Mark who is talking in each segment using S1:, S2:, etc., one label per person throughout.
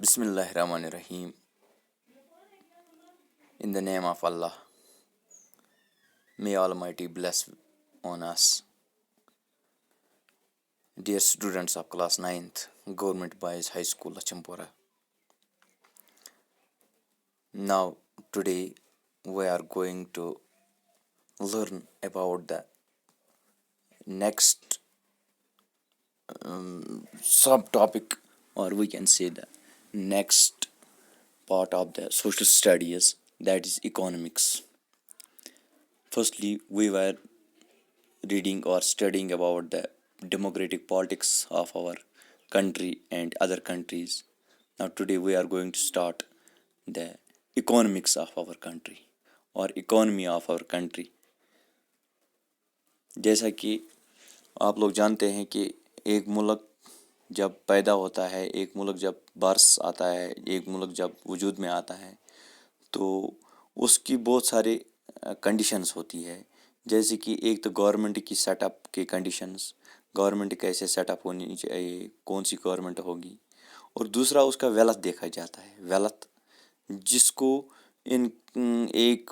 S1: Bismillahirrahmanirrahim. In the name of Allah, may Almighty bless on us. Dear students of class 9th, Government Boys High School, Lachampura. Now, today we are going to learn about the next subtopic, or we can say the next part of the social studies, that is economics. Firstly, we were reading or studying about the democratic politics of our country and other countries. Now, today we are going to start the economics of our country or economy of our country. जैसा कि आप लोग जानते हैं कि एक मुल्क जब पैदा होता है, एक मुल्क जब बरस आता है, एक मुल्क जब वजूद में आता है, तो उसकी बहुत सारे कंडीशंस होती है. जैसे कि एक तो गवर्नमेंट की सेटअप के कंडीशंस, गवर्नमेंट कैसे सेटअप होनी चाहिए, कौन सी गवर्नमेंट होगी, और दूसरा उसका वेल्थ देखा जाता है. वेल्थ जिसको इन एक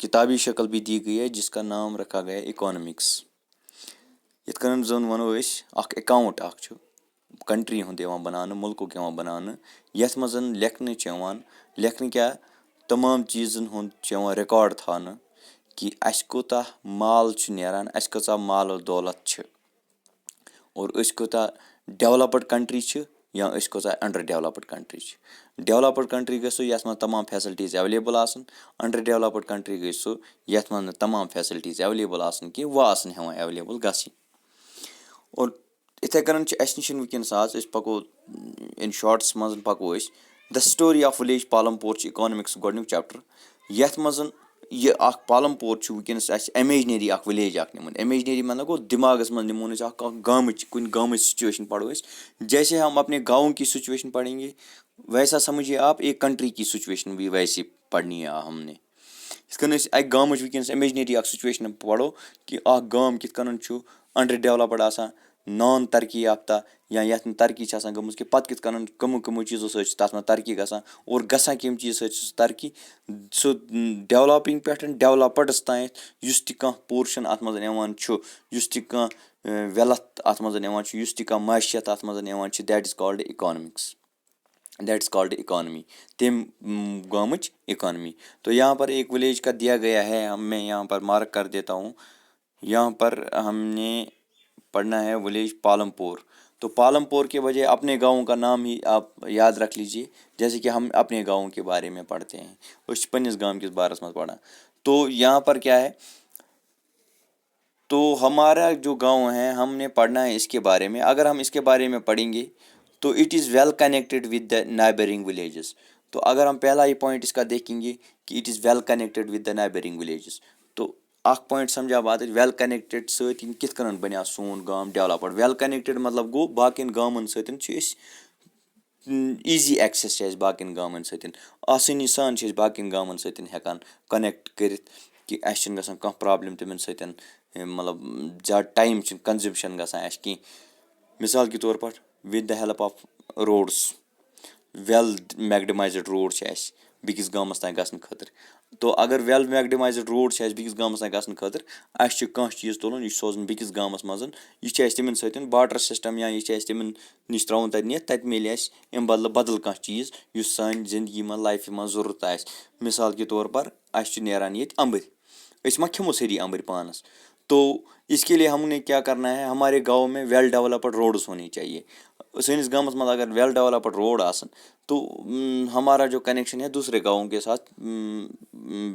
S1: किताबी शक्ल भी दी गई है जिसका नाम रखा गया है इकोनॉमिक्स. यिथ कन जन वनो अस अख अकाउंट अख छु कंट्री हुंद यवान बनाने, मुल्कुक यवान बनाने, यथ मज लेखने लेखने क्या तमाम चीज़न हुंद यवान रिकॉर्ड थाने कि अस कोता माल छु नेरान, अस कचा माल दौलत छ, और अस कोता डेवलप्ड कंट्री छ या अस कोता अंडर डेवलप्ड कंट्री छ. डेवलप्ड कंट्री गई सो यथ मज तमाम फैसिलिटीज अवेलेबल आसन, अंडर डेवलप्ड कंट्री गई सो यथ मज तमाम फैसिलिटीज अवेलेबल आसन कि वह आसन हेवान अवेलेबल गसी. और इथे कन अस निश वनकस आज अस पको इन शॉर्ट्स मज पको अस the story of village Palampur economics गोडनुक चैप्टर. यथ मज यह अख पालमपुर वनकस अस इमेजनरी अख विलेज अख निमन. इमेजनरी मतलब गो दिमागस मज निमोन अस अख गामच कुन गामच सिचुएशन पढ़ो अस. जैसे हम अपने गाँव की सिचुएशन पढ़ेंगे वैसा समझिए आप एक कंट्री की सिचुएशन भी वैसी पढ़नी है हमने. इस कन अख गामच वनकस इमेजनरी अख सिचुएशन पढ़ो कि अख गाम कित कन छु अंडर डेवलप्ड आसान, नॉन तरक्की याफ्ता या यथ तरक्की गमज कि पत कित कन कमो चीज़ों सत तथ मज तरक्की गसान और गसान कम चीज़ सत तरक्की सो डेवलपिंग पे डेवलप्डस तान युस ति कह पोर्शन अत मज यवान छु, युस ति कह वेल्थ अत मज यवान छु, युस ति कह मैशियत अत मज यवान छु, that is called economics, that is called economy, तम गामच इकोनॉमी. तो यहाँ पर एक विलेज का दिया गया है, मैं यहाँ पर मार्क कर देता हूँ. यहाँ पर हमने पढ़ना है विलेज पालमपुर. तो पालमपुर के वजह अपने गाँव का नाम ही आप याद रख लीजिए, जैसे कि हम अपने गाँव के बारे में पढ़ते हैं, उस पन्निस गाँव के बारे में पढ़ा. तो यहाँ पर क्या है, तो हमारा जो गांव है हमने पढ़ना है इसके बारे में. अगर हम इसके बारे में पढ़ेंगे तो it is well connected with the neighbouring villages. तो अगर हम पहला ही पॉइंट इसका देखेंगे कि it is well connected with the neighbouring villages, तो अख पॉइंट समझा बात वेल कनेक्टेड सत कित कन बना सोन गाम डेवलप्ड. वेल कनेक्टेड मतलब गो बाकिन गामन सत ईजी एक्सेस बाकिन गामन सत आसानी सान बाकिन गामन सत हेकान कनेक्ट कर कि अस गसान कह प्रॉब्लम तमन सत, मतलब ज़्यादा टाइम कंजम्पशन गसान अस कहीं. मिसाल के तौर पर with the help of roads, well macadamised road अस बिकिस गामस तान गसन खतर. तो अगर वेल मैगडमाइज्ड रोड अस बिकिस गामस तान गसन खतर अस कह चीज़ तुलन यह सोजन बिकिस गामस मज, यह तमन सत बाटर सिस्टम या यह तमन निश त्रावन तत नियत तत मिले अस अम बदल बदल कह चीज़ युस सान जिंदगी में लाइफ में ज़रूरत आस. मिसाल के तौर पर अस नेरान ये अम्बर, अस मा खमो सारी अम्बर पानस. तो इसके लिए हमने क्या करना है, हमारे गाँव में वेल डेवलप्ड रोड्स होनी चाहिए. सैनिस गाँवस में अगर वेल डेवलप्ड रोड आसन तो हमारा जो कनेक्शन है दूसरे गाँवों के साथ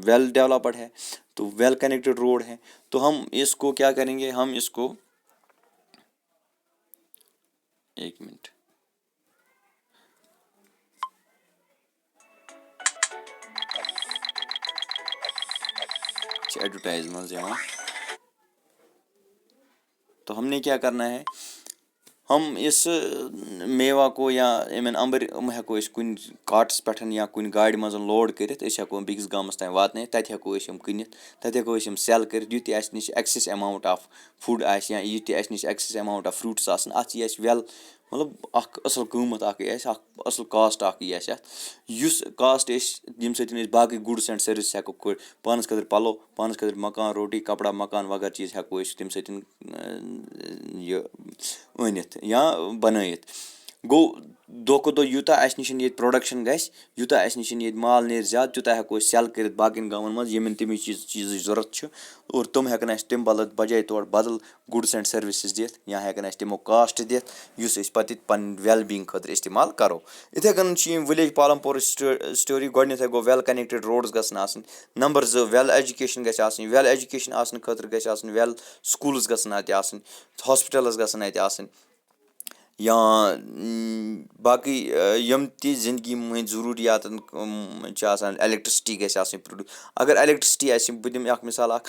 S1: वेल डेवलप्ड है, तो वेल कनेक्टेड रोड है. तो हम इसको क्या करेंगे, हम इसको एक मिनट एडवर्टाइजमेंट यहाँ. तो हमने क्या करना है, हम इस मेवा को या इन अम्बर हेको कुन कार्ट्स पे या कुन गाड़ी मज लोड कर हेको बिकिस गामस तान वातन, तत हेको कनित, तत हेको सेल कर युत अस निश एक्सेस अमाउंट ऑफ फूड आस या युत अस निश एक्सेस अमाउंट ऑफ फ्रूट्स आसन, अत यह वेल مطلب اکھ اَصٕل قۭمَتھ اکھ یی اَسہِ اکھ اَصٕل کاسٹ اکھ یی اَسہِ اَتھ یُس کاسٹ أسۍ ییٚمہِ سۭتۍ أسۍ باقٕے گُڈٕس اینڈ سٔروِس ہٮ۪کو پانَس خٲطرٕ پَلو پانَس خٲطرٕ مکان روٹی کَپڑا مکان وغٲرٕ چیٖز ہٮ۪کو أسۍ تَمہِ سۭتۍ یہِ أنِتھ یا بَنٲیِتھ. گوٚو دۄہ کھۄتہٕ دۄہ یوٗتاہ اَسہِ نِش ییٚتہِ پرٛوڈَکشَن گژھِ یوٗتاہ اَسہِ نِش ییٚتہِ مال نیرِ زیادٕ تیوٗتاہ ہٮ۪کو أسۍ سٮ۪ل کٔرِتھ باقیَن گامَن منٛز یِمَن تَمِچ چیٖزٕچ ضوٚرَتھ چھُ اور تِم ہٮ۪کَن اَسہِ تَمہِ بجاے تورٕ بدل گُڈٕس اینڈ سٔروِسِز دِتھ یا ہٮ۪کَن اَسہِ تِمو کاسٹ دِتھ یُس أسۍ پَتہٕ پَنٕنۍ وٮ۪ل بیٖنٛگ خٲطرٕ اِستعمال کَرو. یِتھَے کٔنۍ چھِ یِم وِلیج پالَمپورٕچ سٹوری گۄڈنٮ۪تھٕے گوٚو وٮ۪ل کَنٮ۪کٹِڈ روڈٕز گژھن آسٕنۍ. نمبر 2 وٮ۪ل ایجوکیشَن گژھِ آسٕنۍ. وٮ۪ل ایجوکیشَن آسنہٕ خٲطرٕ گژھِ آسٕنۍ وٮ۪ل سکوٗلٕز گژھن اَتہِ آسٕنۍ ہاسپِٹَلٕز گژھن اَتہِ آسٕنۍ یا باقٕے یِم تہِ زِندگی ہٕنٛدۍ ضروٗریاتَن چھِ آسان ایلیکٹرٛسٹی گژھِ آسٕنۍ پرٛوڈیوٗس. اگر ایلیکٹرٛسٹی آسہِ بہٕ دِمہٕ اکھ مِثال اکھ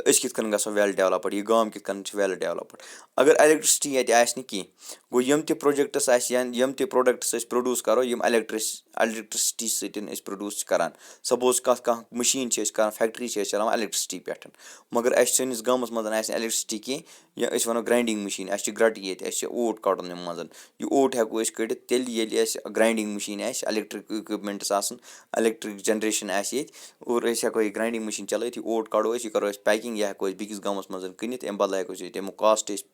S1: أسۍ کِتھ کٔنۍ گژھو وٮ۪ل ڈیولَپٕڈ یہِ گام کِتھ کٔنۍ چھِ وٮ۪ل ڈیولَپٕڈ. اگر ایلیکٹرٛسٹی ییٚتہِ آسہِ نہٕ کینٛہہ گوٚو یِم تہِ پرٛوجَکٹٕس آسہِ یا یِم تہِ پرٛوڈَکٹٕس أسۍ پرٛوڈوٗس کَرو یِم ایلیکٹرٛسٹی سۭتۍ أسۍ پرٛوڈوٗس چھِ کَران. سپوز کانٛہہ مِشیٖن چھِ أسۍ کَران فیکٹِرٛی چھِ أسۍ چَلاوان ایلیکٹرٛسٹی پٮ۪ٹھ مگر اَسہِ سٲنِس گامَس منٛز آسہِ نہٕ ایلیکٹرٛسٹی کینٛہہ یا أسۍ وَنو گرٛاینڈِنٛگ مِشیٖن اَسہِ چھِ گرٛٹہٕ ییٚتہِ اَسہِ چھِ اوٹ کَڑُن یِم منٛز یہِ اوٹ ہٮ۪کو أسۍ کٔڑِتھ تیٚلہِ ییٚلہِ اَسہِ گرٛاینڈِنٛگ مِشیٖن آسہِ الیکٹِرٛک اِکوِپمٮ۪نٛٹٕس آسَن الیکٹِرٛک جَنریشَن آسہِ ییٚتہِ اور أسۍ ہٮ۪کو یہِ گرٛاینڈِنٛگ مِشیٖن چلٲیِتھ یہِ اوٹ کَڑو أسۍ یہِ کَرو أسۍ پیکِنٛگ یہِ ہٮ۪کو أسۍ بیٚکِس گامَس منٛز کٕنِتھ اَمہِ بدلہٕ ہٮ۪کو أسۍ تَمیُک کاسٹ أسۍ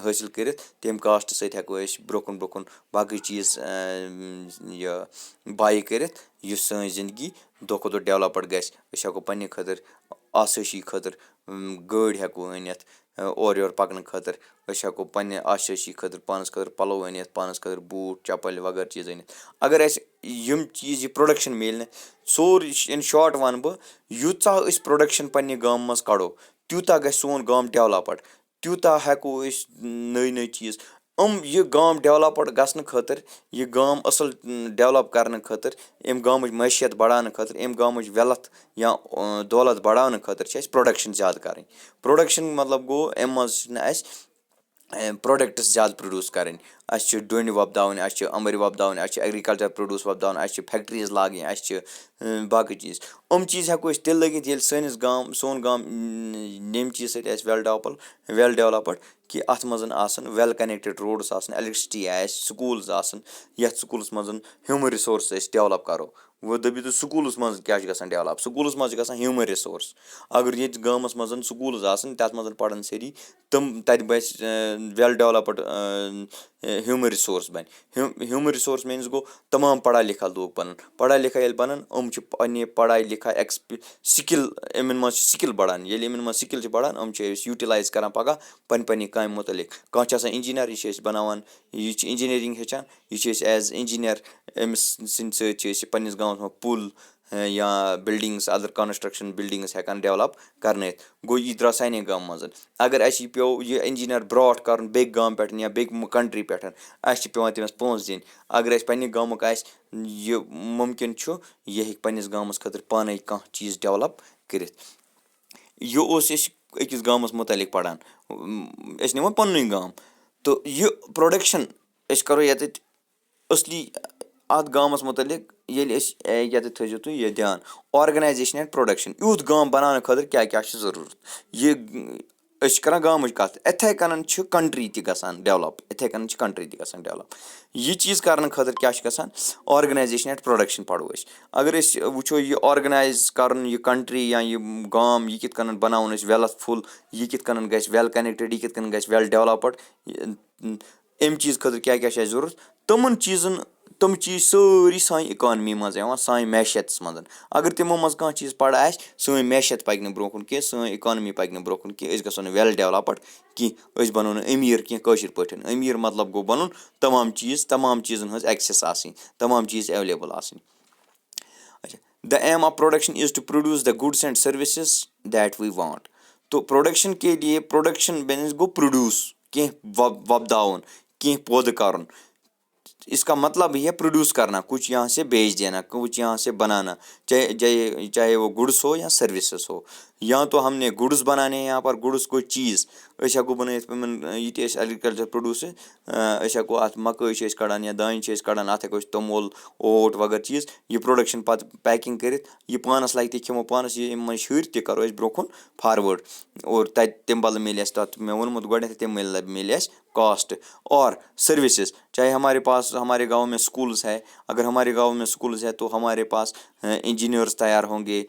S1: حٲصِل کٔرِتھ تَمہِ کاسٹ سۭتۍ ہٮ۪کو أسۍ برٛونٛہہ کُن باقٕے چیٖز یہِ باے کٔرِتھ یُس سٲنۍ زِندگی دۄہ کھۄتہٕ دۄہ ڈیولَپٕڈ گژھِ. أسۍ ہٮ۪کو پنٛنہِ خٲطرٕ آسٲیشی خٲطرٕ گٲڑۍ ہٮ۪کو أنِتھ اورٕ یورٕ پَکنہٕ خٲطرٕ. أسۍ ہٮ۪کو پنٛنہِ آسٲیشی خٲطرٕ پانَس خٲطرٕ پَلو أنِتھ پانَس خٲطرٕ بوٗٹھ چَپَلۍ وغٲرٕ چیٖز أنِتھ. اگر اَسہِ یِم چیٖز یہِ پرٛوڈَکشَن میلہِ نہٕ سورُے اِن شاٹ وَنہٕ بہٕ یوٗژاہ أسۍ پرٛوڈَکشَن پنٛنہِ گامہٕ منٛز کَڑو تیوٗتاہ گژھِ سون گام ڈیولَپٕڈ تیوٗتاہ ہٮ۪کو أسۍ نٔے چیٖز یہِ گام ڈیولَپٕڈ گژھنہٕ خٲطرٕ یہِ گام اَصٕل ڈیولَپ کَرنہٕ خٲطرٕ اَمہِ گامٕچ معیشیت بَڑاونہٕ خٲطرٕ اَمہِ گامٕچ وٮ۪لٕتھ یا دولت بَڑاونہٕ خٲطرٕ چھِ اَسہِ پرٛوڈَکشَن زیادٕ کَرٕنۍ. پرٛوڈَکشَن مطلب گوٚو اَمہِ منٛز چھِنہٕ اَسہِ پرٛوڈَکٹٕس زیادٕ پرٛوڈوٗس کَرٕنۍ. اَسہِ چھِ ڈوٗنۍ وۄپداوٕنۍ اَسہِ چھِ اَمبٕرۍ وۄپداوٕنۍ اَسہِ چھِ ایٚگرِکَلچَر پرٛوڈوٗس وۄپداوُن اَسہِ چھِ فیکٹِرٛیٖز لاگٕنۍ اَسہِ چھِ باقٕے چیٖز. چیٖز ہٮ۪کو أسۍ تیٚلہِ لٲگِتھ ییٚلہِ سون گام ییٚمہِ چیٖز سۭتۍ آسہِ وٮ۪ل ڈیولَپٕڈ کہِ اَتھ منٛز آسَن وٮ۪ل کَنٮ۪کٹِڈ روڈٕس آسَن ایلیکٹرٛسٹی آسہِ سکوٗلٕز آسَن یَتھ سکوٗلَس منٛز ہیوٗمَن رِسورس أسۍ ڈیولَپ کَرو. وۄنۍ دٔپِو تُہۍ سکوٗلَس منٛز کیٛاہ چھُ گژھان ڈیولَپ سکوٗلَس منٛز چھِ گژھان ہیوٗمَن رِسورس. اگر ییٚتہِ گامَس منٛز سکوٗلٕز آسَن تَتھ منٛز پَران سٲری تَتہِ بَسہِ وٮ۪ل ڈیولَپٕڈ ہیوٗمَن رِسورس بَنہِ. ہیوٗمَن رِسورس میٖنٕز گوٚو تمام پَڑا لِکھا لوٗکھ بَنَن پَڑا لِکھا ییٚلہِ بَنَن چھِ پنٛنہِ پَڑاے لِکھا سِکِل یِمَن منٛز چھِ سِکِل بَڑان ییٚلہِ یِمَن منٛز سِکِل چھِ بَڑان چھِ أسۍ یوٗٹِلایز کَران پَگاہ پنٛنہِ کامہِ مُتعلِق. کانٛہہ چھِ آسان اِنجیٖنَر یہِ چھِ أسۍ بَناوان یہِ چھِ اِنجیٖنٔرِنٛگ ہیٚچھان یہِ چھِ أسۍ ایز اِنجیٖنَر أمِس سٕنٛدِ سۭتۍ چھِ أسۍ پنٛنِس گامَس منٛز پُل یا بِلڈِنٛگٕس اَدَر کَنَسٹرٛکشَن بِلڈِنٛگٕس ہٮ۪کان ڈیولَپ کَرنٲیِتھ. گوٚو یہِ درٛاو سانے گامہٕ منٛز. اگر اَسہِ یہِ پیوٚو یہِ اِنجیٖنَر برٛاٹھ کَرُن بیٚکہِ گامہٕ پٮ۪ٹھ یا بیٚکہِ کَنٹرٛی پٮ۪ٹھ اَسہِ چھِ پٮ۪وان تٔمِس پونٛسہٕ دِنۍ. اگر اَسہِ پنٛنہِ گامُک آسہِ یہِ مُمکِن چھُ یہِ ہیٚکہِ پنٛنِس گامَس خٲطرٕ پانَے کانٛہہ چیٖز ڈیولَپ کٔرِتھ. یہِ اوس أسۍ أکِس گامَس مُتعلِق پَران أسۍ نِمو پَننُے گام تہٕ یہِ پرٛوڈَکشَن أسۍ کَرو ییٚتٮ۪تھ اَصلی اَتھ گامَس مُتعلِق ییٚلہِ أسۍ ییٚتٮ۪تھ تھٲیزیو تُہۍ یہِ دھیان آرگنایزیشَن اینٛڈ پرٛوڈَکشَن یُتھ گام بَناونہٕ خٲطرٕ کیٛاہ چھِ ضروٗرت. یہِ أسۍ چھِ کَران گامٕچ کَتھ یِتھَے کَنَن چھِ کَنٹرٛی تہِ گژھان ڈیولَپ. یہِ چیٖز کَرنہٕ خٲطرٕ کیٛاہ چھِ گژھان آرگنایزیشَن اینٛڈ پرٛوڈَکشَن پَرو أسۍ. اگر أسۍ وٕچھو یہِ آرگنایز کَرُن یہِ کَنٹرٛی یا یہِ گام یہِ کِتھ کَنَن بَناوُن أسۍ وٮ۪لَتھ فُل یہِ کِتھ کَنَن گژھِ وٮ۪ل کَنٮ۪کٹِڈ یہِ کِتھ کَنۍ گژھِ وٮ۪ل ڈیولَپٕڈ اَمہِ چیٖز خٲطرٕ کیٛاہ چھِ اَسہِ ضوٚرَتھ تِم چیٖز سٲری سانہِ اِکانمی منٛز یِوان سانہِ معیشَتَس منٛز. اگر تِمو منٛز کانٛہہ چیٖز پَڑٕ آسہِ سٲنۍ معیشت پَکہِ نہٕ برونٛہہ کُن کینٛہہ سٲنۍ اِکانمی پَکہِ نہٕ برونٛہہ کُن کینٛہہ أسۍ گژھو نہٕ وٮ۪ل ڈیولَپٕڈ کینٛہہ أسۍ بَنو نہٕ أمیٖر کینٛہہ کٲشِر پٲٹھۍ. أمیٖر مطلب گوٚو بَنُن تمام چیٖزَن ہٕنٛز ایٚکسٮ۪س آسٕنۍ تمام چیٖز ایویلیبٕل آسٕنۍ. اچھا the aim of production is to produce the goods and services that we want. تو پرٛوڈَکشَن کے لیے پرٛوڈَکشَن مینٕز گوٚو پرٛوڈیوٗس کینٛہہ وۄپداوُن کینٛہہ پودٕ کَرُن. اس کا مطلب یہ ہے پروڈیوس کرنا کچھ یہاں سے بیچ دینا کچھ یہاں سے بنانا چاہے وہ گڈس ہو یا سروسز ہو. یا تو ہم نے گڈس بنانے ہیں یہاں پر گڈس کوئی چیٖز أسۍ ہٮ۪کو بَنٲیِتھ یہِ تہِ أسۍ ایٚگرِکَلچَر پرٛوڈوٗس أسۍ ہٮ۪کو اَتھ مَکٲے چھِ أسۍ کَڑان یا دانہِ چھِ أسۍ کَڑان اَتھ ہٮ۪کو أسۍ توٚمُل اوٹ وغٲرٕ چیٖز یہِ پرٛوڈَکشَن پَتہٕ پیکِنٛگ کٔرِتھ یہِ پانَس لَگہِ تہِ کھٮ۪مو پانَس یہِ اَمہِ منٛز ہُرۍ تہِ کَرو أسۍ برونٛہہ کُن فاروٲڈ اور تَتہِ تَمہِ بدلہٕ مِلہِ اَسہِ تَتھ مےٚ ووٚنمُت گۄڈنٮ۪تھٕے تَمہِ بدلہٕ مِلہِ اَسہِ कॉस्ट। और सर्विसेज, चाहे हमारे पास हमारे गांव में स्कूल्स है, अगर हमारे गांव में स्कूल्स है तो हमारे पास इंजीनियर्स तैयार होंगे,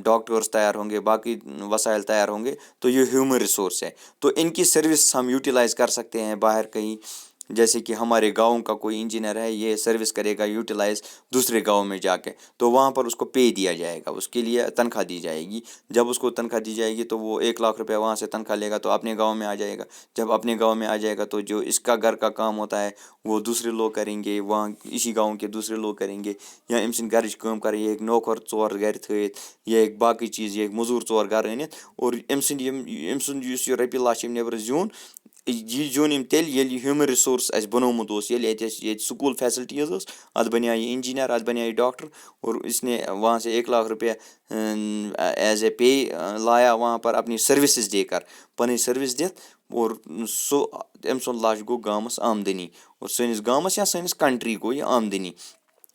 S1: डॉक्टर्स तैयार होंगे, बाकी वसाइल तैयार होंगे, तो ये ह्यूमन रिसोर्स है। तो इनकी सर्विस हम यूटिलाइज कर सकते हैं बाहर कहीं, जैसे कि हमारे गांव का कोई इंजीनियर है, ये सर्विस करेगा यूटिलाइज दूसरे गांव में जाके, तो वहाँ पर उसको पे दिया जाएगा, उसके लिए तनख्वाह दी जाएगी। जब उसको तनख्वाह दी जाएगी तो वो 1 लाख रुपये वहाँ से तनख्वाह लेगा तो अपने गांव में आ जाएगा। जब अपने गांव में आ जाएगा तो जो इसका घर का काम होता है वो दूसरे लोग करेंगे, वहाँ इसी गाँव के दूसरे लोग करेंगे, या अम सद घर काम कर, ये नौकर 4 घर थत, या बाकी चीज़, ये मजूर 4 घर अनित, और अम सद यह रपी लाच नबर ज्यून, यह ज्यून तेल ये ह्यूमन रिसोर्स बनोमुत स्कूल फैसिलिटीज़ अत बनिया ये इंजीनियर, अत बनिया ये डॉक्टर, और इसने वहाँ से 1 लाख रुपये एज ए पे लाया वहाँ पर अपनी सर्विसेज देकर, पन सर्विस दित, और सो अम सुंद लाच गो गामस आमदनी, और सनिस गामस या सनिस कंट्री को ये आमदनी,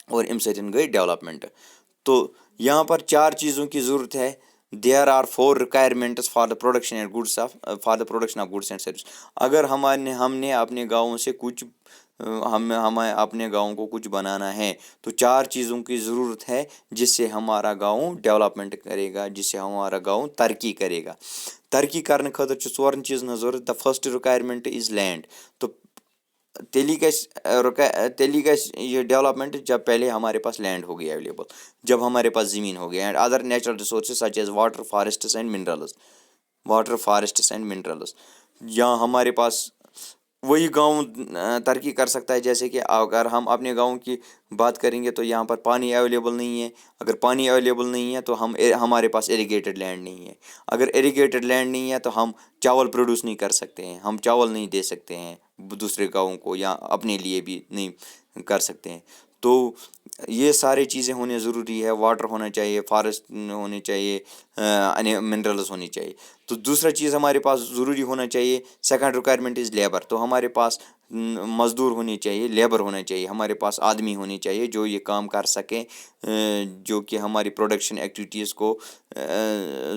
S1: और अम सतन गई डेवलपमेंट। तो यहाँ पर 4 चीज़ों की ज़रूरत है। There are 4 requirements for the production and goods of for the production of goods and service. अगर हमने अपने गाँव से कुछ हमें अपने गाँव को कुछ बनाना है तो 4 चीज़ों की ज़रूरत है, जिससे हमारा गाँव डेवलपमेंट करेगा, जिससे हमारा गाँव तरक्की करेगा। तरक्की करने खतर 4 चीज़न ज़रूरत। The first requirement is land. तो तेली गस ये डेवलपमेंट जब पहले हमारे पास लैंड हो गया अवेलेबल, जब हमारे पास ज़मीन हो गया, and other natural resources such as water, forests and minerals, या हमारे पास वही गांव तरक्की कर सकता है। जैसे कि अगर हम अपने गांव की बात करेंगे तो यहाँ पर पानी अवेलेबल नहीं है, अगर पानी अवेलेबल नहीं है तो हमारे पास इरिगेटेड लैंड नहीं है, अगर इरिगेटेड लैंड नहीं है तो हम चावल प्रोड्यूस नहीं कर सकते हैं, हम चावल नहीं दे सकते हैं दूसरे गाँवों को, या अपने लिए भी नहीं कर सकते हैं। तो ये सारी चीज़ें होनी ज़रूरी है। वाटर होना चाहिए, फॉरेस्ट होने चाहिए, मिनरल्स होनी चाहिए। तो दूसरा चीज़ हमारे पास ज़रूरी होना चाहिए, सेकंड रिक्वायरमेंट इज़ लेबर। तो हमारे पास मज़दूर होने चाहिए, लेबर होना चाहिए, हमारे पास आदमी होने चाहिए जो ये काम कर सकें, जो कि हमारी प्रोडक्शन एक्टिविटीज़ को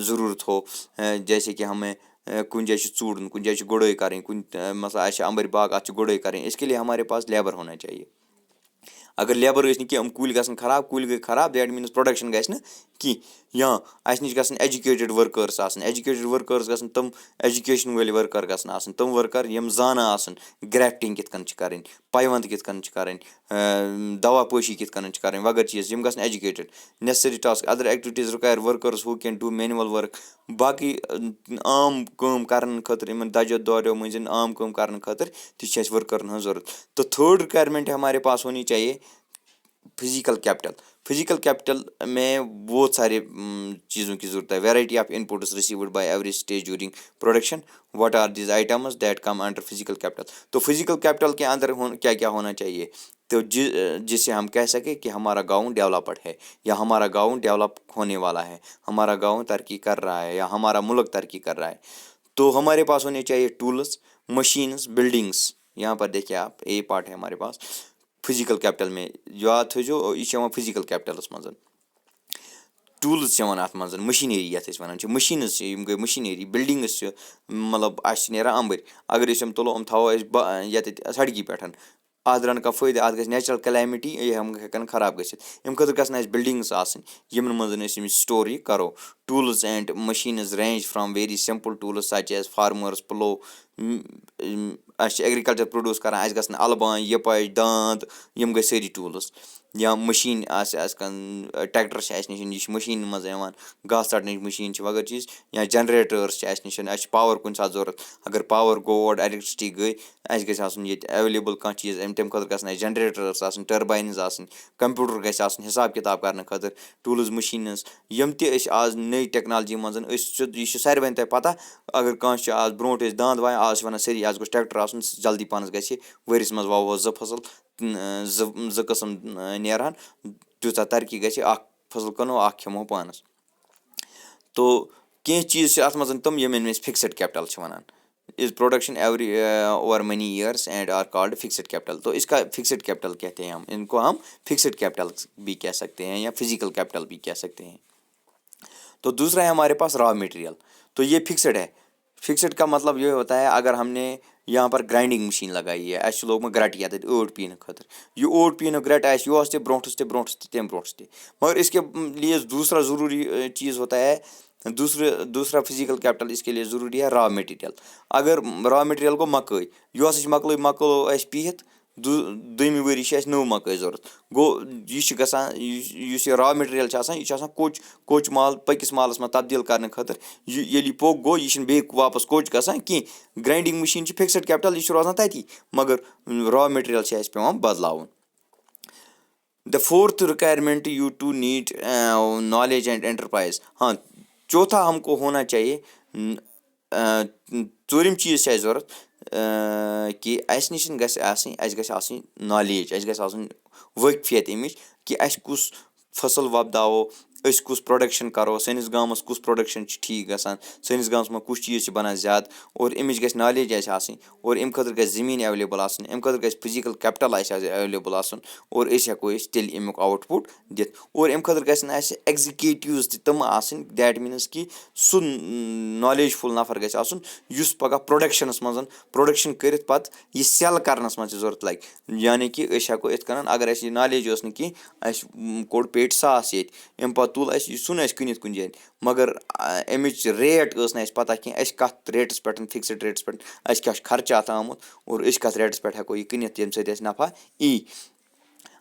S1: ज़रूरत हो। जैसे कि हमें कुछ जाए चूड़न, कुछ जाए गुड़ाई करें, कुछ मतलब अंबर बाग अत गुड़ाई करें, इसके लिए हमारे पास लेबर होना चाहिए। अगर लेबर कूल गन खराब, कूल गई खराब, दैट मीन्स प्रोडक्शन गि कि, या अस नश गन एजुकेटेड वर्कर्स आसन, एजुकेटेड वर्कर्स गन तम एजुकेशन वाले वर्कर गन आसन, तम वर्कर यम जाना आसन ग्राफ्टिंग कित कन करें, पाइवंद कित कन करें, दवा पोशी कित कन करें, वगैरह चीज़ यम गन educated. Necessary task other activities require workers who can do manual work. बाकी आम काम करने खतर, इन दजो दौरो मज आम काम करने खतर ती वर्करन हज जरूरत। तो थर्ड रिक्वायरमेंट हमारे पास होनी चाहिए फिजिकल कैपिटल। फिजिकल कैपिटल में बहुत सारे चीज़ों की ज़रूरत है। Variety of inputs received by every stage during production, what are these items that come under physical capital. तो फिजिकल कैपिटल के अंदर क्या क्या होना चाहिए, तो जिससे हम कह सकें कि हमारा गांव डेवलप्ड है, या हमारा गांव डेवलप होने वाला है, हमारा गांव तरक्की कर रहा है, या हमारा मुल्क तरक्की कर रहा है। तो हमारे पास होने चाहिए टूल्स, मशीन्स, बिल्डिंग्स। यहाँ पर देखिए आप, ए पार्ट है हमारे पास फिजिकल कैपिटल में, याद थो यह फिजिकल कैपिटलस मज टूल्स अत मज मशीनरी ये वन मशीन्स गई मशीनरी, बिल्डिंग्स मतलब अंबर, अगर तुलो थो ये सड़की पे अत रन का फ़ायदा, अत ग नेचुरल कैलेमिटी ये हम हेकन खराब गम खतर गन बिल्डिंग्स यमन मज स्टोर यह करो। Tools and machines range from very simple tools such as farmers plough, agriculture produce कर गन अलबान, यपच, दांद, यम गई सारी टूल्स, या मशीन ट्रैक्टर नश मशीन मज घास षटन मशीन वगैरह चीज़, या जनरेटर्स नश पावर कुछ सात जरूरत, अगर पावर गो और इलेक्ट्रिसिटी गई ये अवेलेबल कह चीज़ तम खुद गन जनरेटर्स टर्बाइन्स कंप्यूटर गस हिसाब किताब करने खतर, टूल्स मशीन्स यम आज नई टेक्नोलॉजी मज यह सारे तक पता। अगर कह आज ब्रो दांद वाय, आज वन सारी आज गोस ट्रैक्टर जल्दी पानस ग वरिस मज वावो 2 फसल, 2 कस्म नेरान, तूत तरक्की गि फसल कनो खेमो पानस। तो कह चीज़ अत मज तम यम fixed capital one, is production every over many years and are called fixed capital. तो इसका फिक्सड कैपिटल कहते हैं, हम इनको हम फिक्सड कैपिटल भी कह सकते हैं, या फिजिकल कैपिटल भी कह सकते हैं। तो दूसरा है हमारे पास रॉ मटेरियल। तो ये फिक्सड है। फिक्सड का मतलब ये होता है, अगर हमने यहाँ पर ग्राइंडिंग मशीन लगाई है अस लोग ग्रट ये ओट पीने खतर ये ओट पीने ग्रट यह ब्रोस तम ब्रोस मगर इसके लिए दूसरा ज़रूरी चीज़ होता है दूसरा फिजिकल कैपिटल इसके लिए ज़रूरी है रॉ मटेरियल। अगर रॉ मटेरियल गो मकई यह मकलो पीत दोमी वरी नव मकई जरूरत गो यह रॉ मटेरियल यह कोच माल पकिस मालस में तब्दील करने खतर ये पोक गो यह बे वापस कोच गसान कि ग्राइंडिंग मशीन फिक्सड कैपिटल यह रोजान तती मगर रॉ मटेरियल पेवान बदलावन। The fourth requirement you to need knowledge and enterprise. हाँ चौथा हमको होना चाहिए ूम चीज़ जरूरत कि अस नश गई नॉलेज वाकफियत अमिच कि अस कुस फसल वपदावो कुस प्रोडक्शन करो सैनिस गाँवस कुस प्रोडक्शन ठीक गसान सैनिस गाँवस में कुछ चीज़ बनान ज़्यादा और अमिच गई नॉलेज और अम खतर गई ज़मीन एवेलेबल अम खतर गई फिजिकल कैपिटल एवेलेबल और हेको तेल अमुक आउटपुट दित और अम खतर गन एग्जीक्यूटिव्स तम दैट मीन्स कि सह नॉलेजफुल नफर गस पगह प्रोडक्शनस मज प्रोडक्शन कर पत यह सेल करनस मज जरूरत लगे यानी कि हेको अगर अस नॉलेज कि कोड़ पेट 100 ये अम पे तुल सुन कनित कुन जाए मगर अमिच रेट ना पता कह कत रेटस पे फिक्सड रेटस पे क्या खर्च अत आमुत और कत रेटस पे हेको यह कनित ये सत नफा ई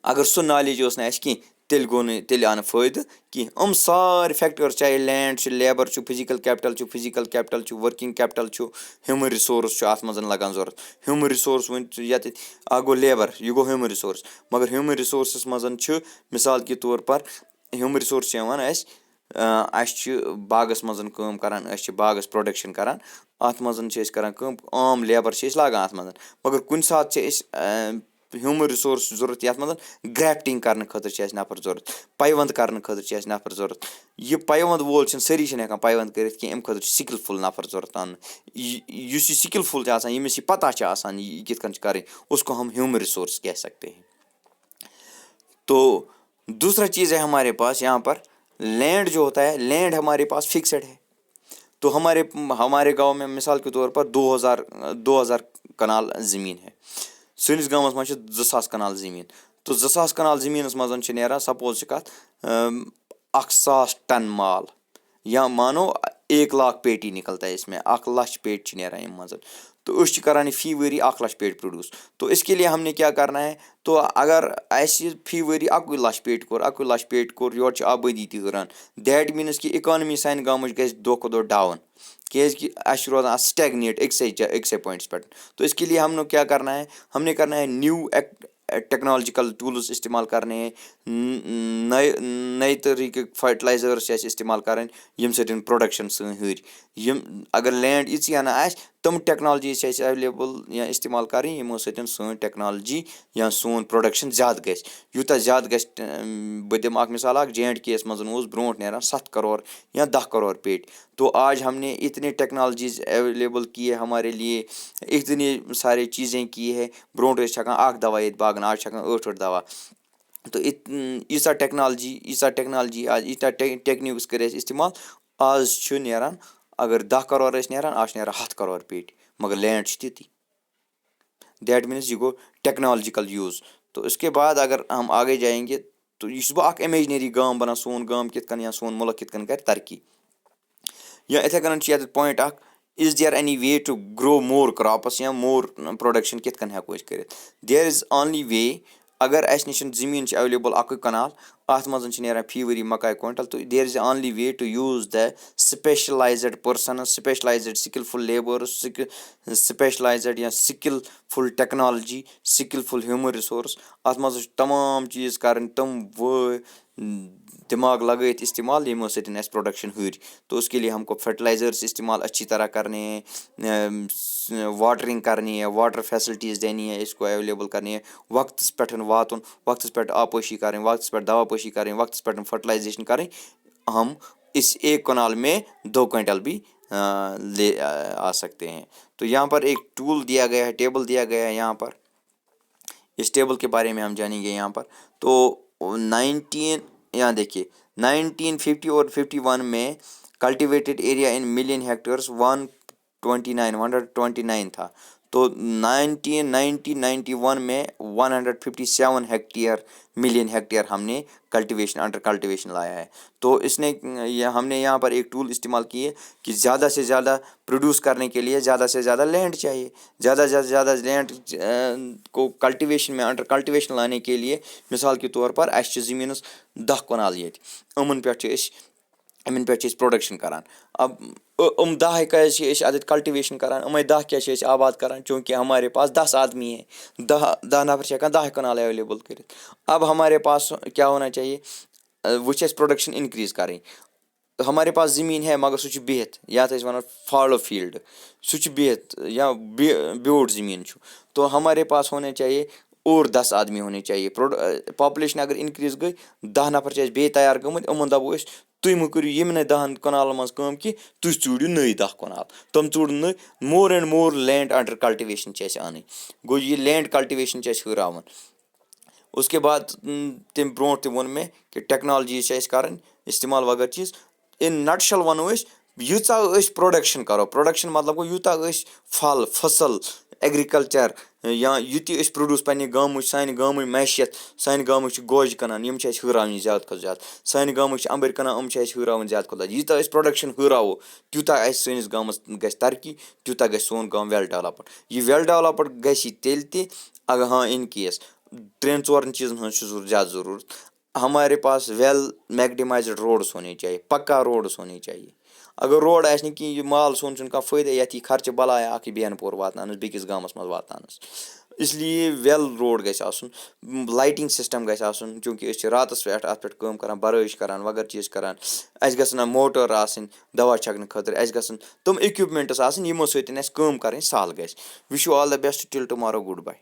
S1: अगर सह नॉलेज ना कह तेल आन फायदे कह सारे फैक्टर चाहे land labour physical capital working capital human resource अत मज लगान जरूरत ह्यूमन रिसोर्स वन ये गो लेबर यह गो ह्यूमन रिसोर्स मगर ह्यूमन रिसोर्स मज मिसाल के तौर पर ह्यूमन रिसोर्स बागस मज करान बागस प्रोडक्शन करान अत मज करान आम लेबर लागान अत मज मगर कुन सात ह्यूमन रिसोर्स जरूरत ये मज ग्राफ्टिंग करने खतर नफर जरूरत पाइवंद करने खतर नफर जरूरत यह पाइवंद वोल सारी हेकान पाइवंद कर अम खतर स्किलफुल नफर जरूरत आन स्किलफुल यमिस पता यह कित कर उसको हम ह्यूमन रिसोर्स कह सकते हैं। तो दूसरा चीज़ है हमारे पास यहाँ पर लैंड जो होता है लैंड हमारे पास फिक्सड है। तो हमारे गांव में मिसाल के तौर पर 2000 कनाल ज़मीन है सैनिस गाँवस मज 2000 कनाल ज़मीन तो 2000 कनाल ज़मीन मज नेरान सपोज कत 1000 टन माल या मानो 1 लाख पेटी निकलता है इसमें 1 लाख पेट नेरान अम मज तो उस करान फी वरी 1 लाख पेट प्रोड्यूस। तो इसके लिए हमने क्या करना है तो अगर अस फी वरी 1 लाख पेट कोर योर आबादी तहरान दैट मीन्स कि इकानमी सान गाँव गई दो दो डाउन कि रोजान स्टैगनेट एक पॉइंट्स पे। तो इसके लिए हमने क्या करना है हमने करना है न्यू टेक्नोलॉजिकल टूल्स इस्तेमाल करने हैं नए तरीके फर्टिलाइजर्स इस्तेमाल करें यम सदन प्रोडक्शन हर अगर लैंड यीना तम टेक्नोलॉजी अवेलेबल या इस्तेमाल करें यमो सन टेक्नोलॉजी या सोन प्रोडक्शन ज़्यादा गस यूता ज़्यादा गस बह दिम मिसाल JNK मज ब्रो नेरान 7 करोड़ या 10 करोड़ पेट। तो आज हमने इतने टेक्नोलॉजीज अवेलेबल की है हमारे लिए इतनी सारी चीज़ें की है ब्रो हकान दवा ये बागन आज 8 दवा तो ईसा टेक्नोलॉजी आज ईसा टेक्निक्स कर इस्तेमाल आज नेरान अगर 10 करोड़ नेरान आज नेरान 7 करोड़ पेट मगर लैंड ती दैट मीन्स यह गो टेक्नोलॉजिकल यूज़। तो इसके बाद अगर हम आगे जाएंगे तो यह बह इमेजनरी गाँव बना सोन गाँव कित या सोन मुल्क कित कर तरक्की या इथे कन point is there any way to grow more crops या मोर प्रोडक्शन कित हेको कर देयर इज ओनली वे अगर अस नश ज़मीन अवेलेबल 1 कनाल अत मज नेरान फी वरी मकाई क्विंटल तो there is only way to use the specialised person specialised skilful labours specialised या skilful technology skilful human resource अत मज तमाम चीज़ कर तम दिमाग लगात इस्तेमाल यमो सतन प्रोडक्शन हर। तो उसके लिए हमको फर्टिलाइजर्स इस्तेमाल अच्छी तरह करने हैं वाटरिंग करनी है वाटर फैसिलिटीज़ देनी है इसको अवेलेबल करनी है वक्तस पे वातन वक्तस पे आपोशी करें वक्तस पे दवापोशी करें वक्तस पे फर्टिलाइजेशन करें हम इस 1 कनाल में 2 क्विंटल भी ले आ सकते हैं। तो यहाँ पर एक टूल दिया गया है टेबल दिया गया है यहाँ पर इस टेबल के बारे में हम जानेंगे यहाँ पर। तो यहाँ देखिए 1950 और 51 में cultivated area in million hectares 129 था। तो 1991 में 157 मिलियन हेक्टेयर हमने कल्टीवेशन अंडर कल्टीवेशन लाया है। तो हमने यहाँ पर एक टूल इस्तेमाल किए कि ज़्यादा से ज़्यादा प्रोड्यूस करने के लिए ज़्यादा से ज़्यादा लैंड चाहिए। ज़्यादा से ज़्यादा लैंड को कल्टीवेशन में अंडर कल्टीवेशन लाने के लिए मिसाल के तौर पर अस ज़मीनस 10 कनाल येत पे प्रोडक्शन करान। अब 10 कैसे आदत कल्टीवेशन करान 10 क्या आबाद करान, चूँकि हमारे पास 10 आदमी है, 10 नफर 10 कनाल अवेलेबल कर। अब हमारे पास क्या होना चाहिए, वो प्रोडक्शन इंक्रीज करें। हमारे पास ज़मीन है मगर सह बिहत या वन फॉलो फील्ड सह बिहत या ब्योट ज़मीन। तो हमारे पास होने चाहिए और 10 आदमी होने चाहिए। पॉपुलेशन अगर इंक्रीज गई 10 नफर बे तैयार गमत, यमन दपो तुम मो करो यमन 10 कनाल मज कम कि तुम चूड़ो नई 10 कनाल, तम चूड़ नई। More and more land under cultivation आन गो, ये लैंड कल्टीवेशन हरावन। उसके बाद तम ब्रो वोन में कि टेक्नोलॉजी कर इस्तेमाल वगैरह चीज़। इन नटशल वनो यूता प्रोडक्शन करो, प्रोडक्शन मतलब गो यूता फल फसल एग्रीकल्चर या युति प्रोड्यूस पे गाँव सान गाँव मैशियत सान गाँव गोज कनान यम हरावन ज़्यादा खुद ज़्यादा, सान गाँव अंबर कनान हरावन ज़्यादा खुद ज़्यादा। यूता प्रोडक्शन हरावो तूता सैनिस गाँवस गि तरक्की, तूता गि सोन गाँव वेल डेवलपड। यह वेल डेवलपड गि तेल अगर हाँ इन केस 3-4 चीज़न हज ज़्यादा ज़रूरत। हमारे पास वेल मैगडमाइज्ड रोड्स होने चाहिए, पक्का रोड्स होने चाहिए। अगर रोड आस कि माल सोन कह फ़ायदा ये खर्च बलाया अख बिहानपुर वातान बेकिस गाँवस मज वातान, इसलिए वेल रोड गई लाइटिंग सिस्टम गई, चूँकि रातस पे अत पे काम करान बरश करान वगैरह चीज़ करान। अस गन मोटर आसन दवा छकने खतर, अस गन तम इक्विपमेंट्स आसन यमो सत काम करें सहल गई। Wish you all the best till tomorrow, good bye.